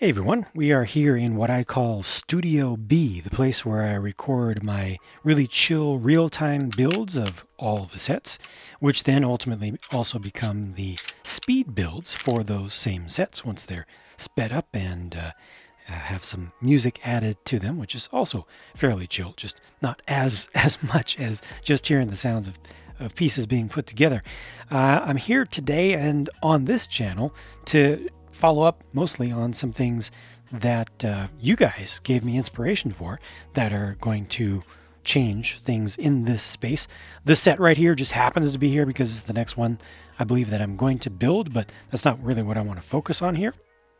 Hey everyone, we are here in what I call Studio B, the place where I record my really chill real-time builds of all the sets, which then ultimately also become the speed builds for those same sets once they're sped up and have some music added to them, which is also fairly chill, just not as much as just hearing the sounds of pieces being put together. I'm here today and on this channel to follow up mostly on some things that you guys gave me inspiration for that are going to change things in this space. This set right here just happens to be here because it's the next one I believe that I'm going to build, but that's not really what I want to focus on here.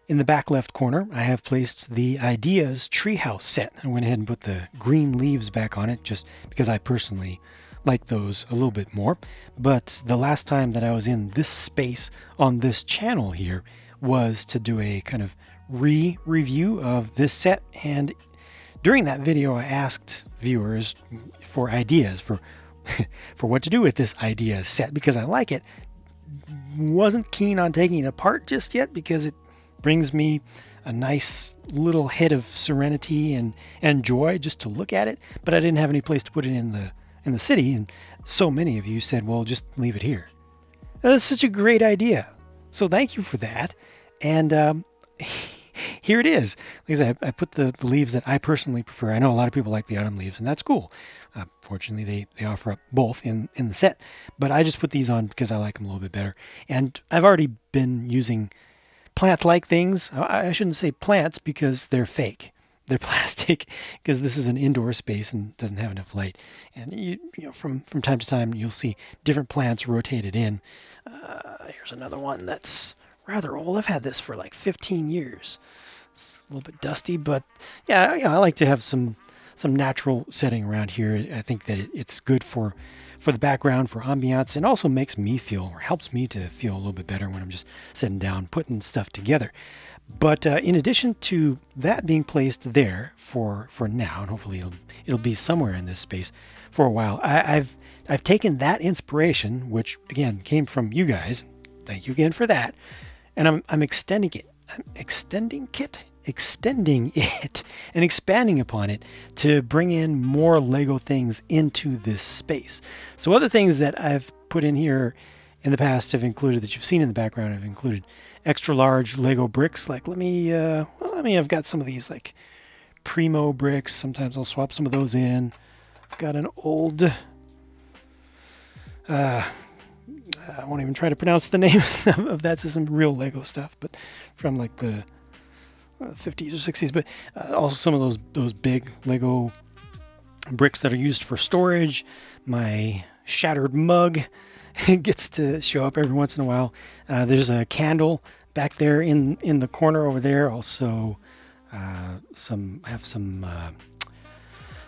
In the back left corner, I have placed the Ideas Treehouse set. I went ahead and put the green leaves back on it just because I personally like those a little bit more. But the last time that I was in this space on this channel here was to do a kind of review of this set, and during that video I asked viewers for ideas for for what to do with this idea set because I like it. Wasn't keen on taking it apart just yet because it brings me a nice little hit of serenity and joy just to look at it, but I didn't have any place to put it in the city, and so many of you said, well, just leave it here. That's such a great idea. So thank you for that. And here it is. Like I said, I put the leaves that I personally prefer. I know a lot of people like the autumn leaves, and that's cool. Fortunately, they offer up both in the set. But I just put these on because I like them a little bit better. And I've already been using plant-like things. I shouldn't say plants because they're fake. They're plastic because this is an indoor space and doesn't have enough light. And you know, from time to time, you'll see different plants rotated in. Here's another one that's rather old. I've had this for like 15 years. It's a little bit dusty, but yeah, I like to have some natural setting around here. I think that it's good for the background, for ambiance, and also makes me feel, or helps me to feel a little bit better when I'm just sitting down putting stuff together. But in addition to that being placed there for now, and hopefully it'll be somewhere in this space for a while, I've taken that inspiration, which again came from you guys. Thank you again for that. And I'm extending it. Extending it and expanding upon it to bring in more Lego things into this space. So other things that I've put in here in the past have included, that you've seen in the background, have included extra large Lego bricks. Like I've got some of these like Primo bricks. Sometimes I'll swap some of those in. I've got an old I won't even try to pronounce the name of that system, real Lego stuff, but from like the 50s or 60s. But also some of those big Lego bricks that are used for storage. My shattered mug gets to show up every once in a while. There's a candle back there in the corner over there. Also, some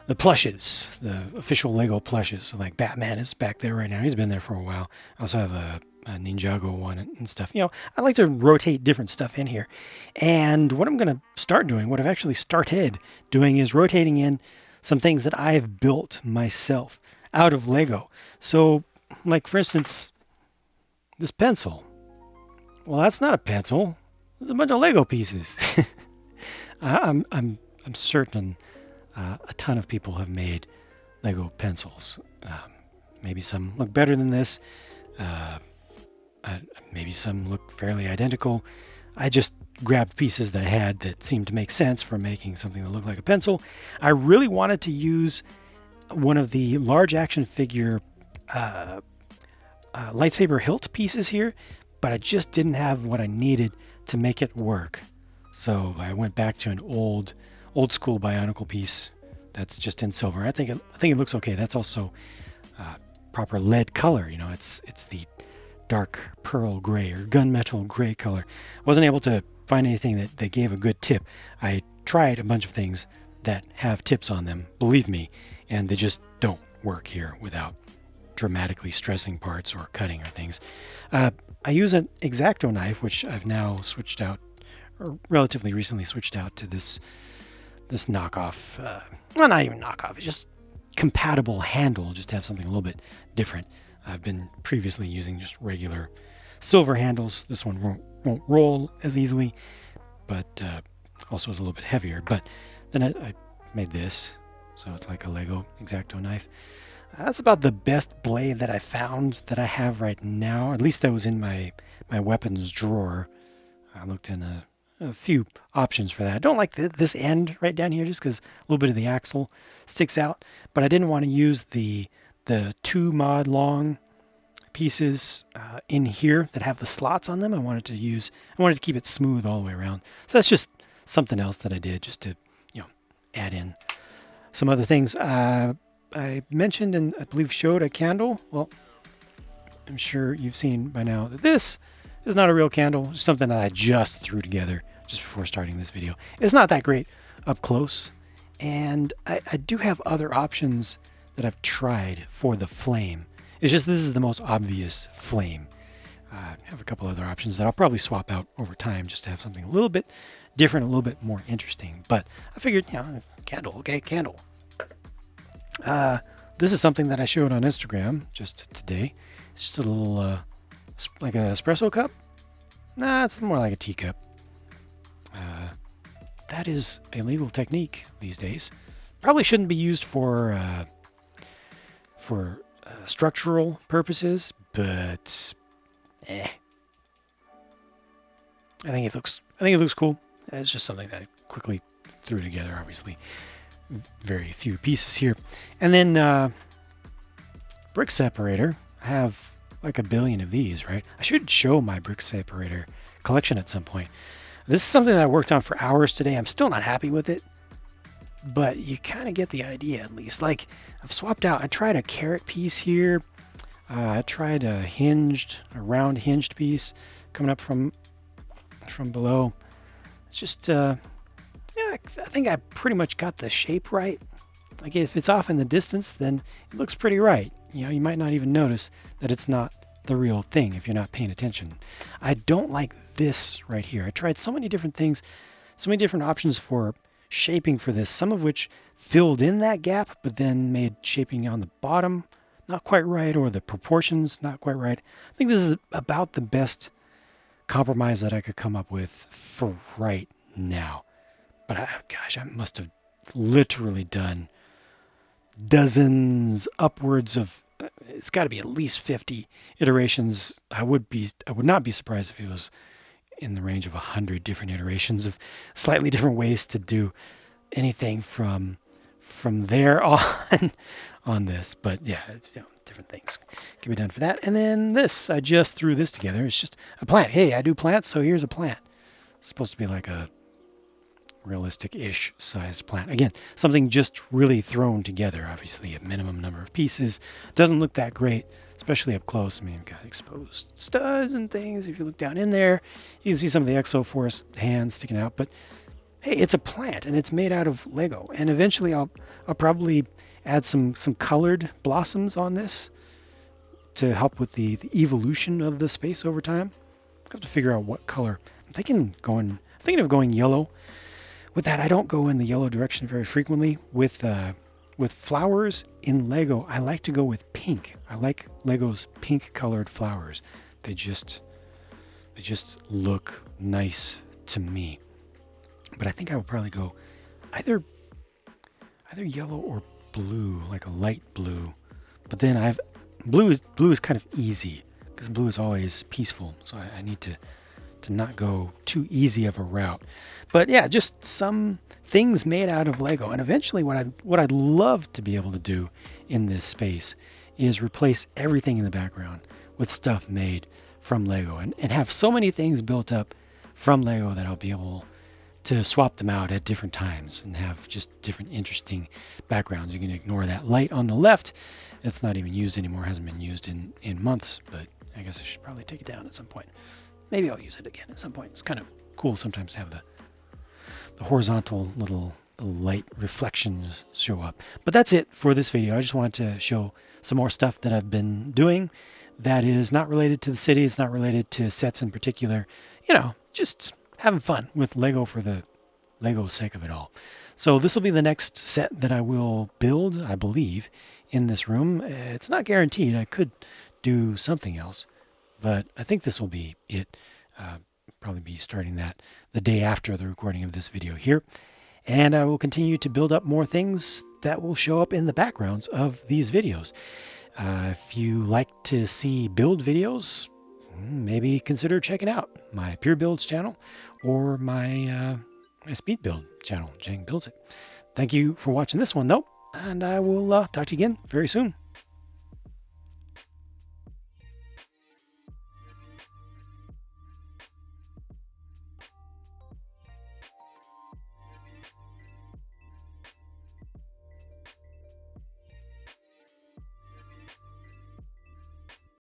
the plushes, the official Lego plushes. So like Batman is back there right now. He's been there for a while. I also have a Ninjago one and stuff. You know, I like to rotate different stuff in here. And what I'm going to start doing, what I've actually started doing, is rotating in some things that I've built myself out of Lego. So, like for instance, this pencil. Well, that's not a pencil. It's a bunch of Lego pieces. I'm certain a ton of people have made Lego pencils. Maybe some look better than this. Maybe some look fairly identical. I just grabbed pieces that I had that seemed to make sense for making something that looked like a pencil. I really wanted to use one of the large action figure lightsaber hilt pieces here, but I just didn't have what I needed to make it work. So I went back to an old school Bionicle piece that's just in silver. I think it looks okay. That's also proper lead color. You know, it's the dark pearl gray or gunmetal gray color. Wasn't able to find anything that gave a good tip. I tried a bunch of things that have tips on them, believe me, and they just don't work here without dramatically stressing parts or cutting or things. I use an X-Acto knife, which I've now switched out, or relatively recently switched out to this knockoff, well, not even knockoff, it's just compatible handle, just to have something a little bit different. I've been previously using just regular silver handles. This one won't roll as easily, but Also is a little bit heavier, but then I made this, so it's like a Lego X-Acto knife. That's about the best blade that I found that I have right now. At least that was in my weapons drawer. I looked in a few options for that. I don't like this end right down here just because a little bit of the axle sticks out. But I didn't want to use the 2 mod long pieces in here that have the slots on them. I wanted to keep it smooth all the way around. So that's just something else that I did just to, add in some other things. I mentioned and I believe showed a candle. Well, I'm sure you've seen by now that this is not a real candle. It's something that I just threw together just before starting this video. It's not that great up close. And I do have other options that I've tried for the flame. It's just this is the most obvious flame. I have a couple other options that I'll probably swap out over time just to have something a little bit different, a little bit more interesting. But I figured, candle, okay, candle. This is something that I showed on Instagram just today. It's just a little, like an espresso cup. Nah, it's more like a teacup. That is a legal technique these days. Probably shouldn't be used for structural purposes, but I think it looks cool. It's just something that I quickly threw together. Obviously, very few pieces here, and then brick separator. I have like a billion of these, right? I should show my brick separator collection at some point. This is something that I worked on for hours today. I'm still not happy with it, but you kind of get the idea at least. Like, I've swapped out. I tried a carrot piece here. I tried a round hinged piece coming up from below. It's just, I think I pretty much got the shape right. Like, if it's off in the distance, then it looks pretty right. You might not even notice that it's not the real thing if you're not paying attention. I don't like this right here. I tried so many different things, so many different options for shaping for this, some of which filled in that gap, but then made shaping on the bottom not quite right, or the proportions not quite right. I think this is about the best compromise that I could come up with for right now. But I must have literally done dozens, upwards of, it's got to be at least 50 iterations. I would not be surprised if it was in the range of 100 different iterations of slightly different ways to do anything from there on this. But yeah, different things can be done for that. And then this, I just threw this together. It's just a plant. Hey, I do plants, so here's a plant. It's supposed to be like a realistic-ish sized plant. Again, something just really thrown together. Obviously, a minimum number of pieces. Doesn't look that great, especially up close. I mean, you've got exposed studs and things. If you look down in there, you can see some of the Exoforce hands sticking out. But hey, it's a plant, and it's made out of Lego. And eventually, I'll probably add some colored blossoms on this to help with the evolution of the space over time. I have to figure out what color. I'm thinking of going yellow. With that, I don't go in the yellow direction very frequently. With flowers in Lego, I like to go with pink. I like Lego's pink-colored flowers. They just look nice to me. But I think I would probably go either yellow or blue, like a light blue. But then blue is kind of easy because blue is always peaceful. So I need to not go too easy of a route. But yeah, just some things made out of Lego. And eventually what I'd love to be able to do in this space is replace everything in the background with stuff made from Lego and have so many things built up from Lego that I'll be able to swap them out at different times and have just different interesting backgrounds. You can ignore that light on the left. It's not even used anymore, hasn't been used in months, but I guess I should probably take it down at some point. Maybe I'll use it again at some point. It's kind of cool sometimes to have the horizontal little light reflections show up. But that's it for this video. I just wanted to show some more stuff that I've been doing that is not related to the city. It's not related to sets in particular. Just having fun with Lego for the Lego's sake of it all. So this will be the next set that I will build, I believe, in this room. It's not guaranteed. I could do something else, but I think this will be it. probably be starting that the day after the recording of this video here. And I will continue to build up more things that will show up in the backgrounds of these videos. If you like to see build videos, maybe consider checking out my Pure Builds channel or my Speed Build channel, Jang Builds It. Thank you for watching this one, though, and I will talk to you again very soon.